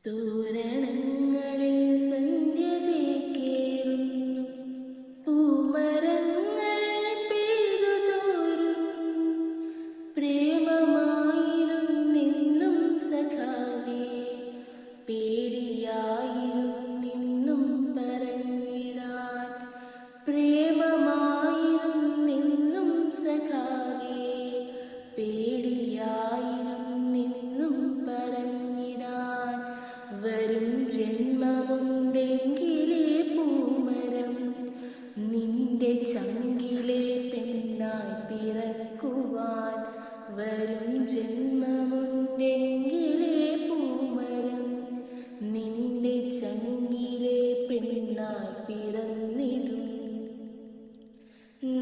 തോരണങ്ങളിൽ സന്ധ്യ ചേക്കേറുന്നു, പൂമരങ്ങൾ പെയ്തു തോരുന്നു. പ്രേമമായിരുന്നെന്നും സഖാവേ, പേടിയായിരുന്നെന്നും പറഞ്ഞിടാൻ. പ്രേമമായിരുന്നെന്നും സഖാവേ, പേടിയായിരുന്നെന്നും പറഞ്ഞിടാൻ. വരും ജന്മമുണ്ടെങ്കിലേ പൂമരം നിന്റെ ചങ്കിലെ പെണ്ണായി പിറക്കുവാൻ. വരും ജന്മമുണ്ടെങ്കിലേ പൂമരം നിന്റെ ചങ്കിലെ പെണ്ണായി പിറന്നിടും.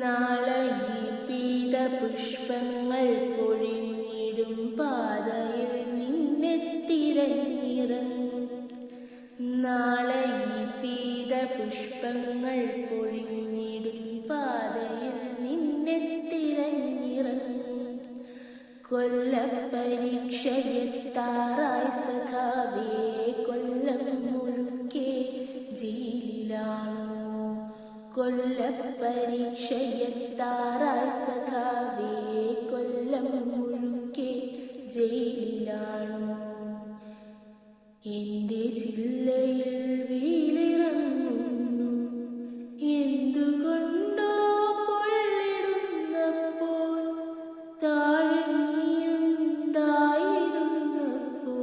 നാളെ ഈ പീതപുഷ്പങ്ങൾ പൊഴിഞ്ഞിടും പാതയിൽ നിന്നെ തിരഞ്ഞിറങ്ങും. നാളെ ഈ പീതപുഷ്പങ്ങൾ പൊഴിഞ്ഞിടും പാതയിൽ നിന്നെ തിരഞ്ഞിറങ്ങും. കൊല്ലപ്പരീക്ഷയെത്താറായി സഖാവേ, കൊല്ലം മുഴുക്കെ ജയിലിലാണോ? കൊല്ലപ്പരീക്ഷയെത്താറായി സഖാവേ, കൊല്ലം മുഴുക്കെ ജയിലിലാണോ? എൻ്റെ ജില്ലയിൽ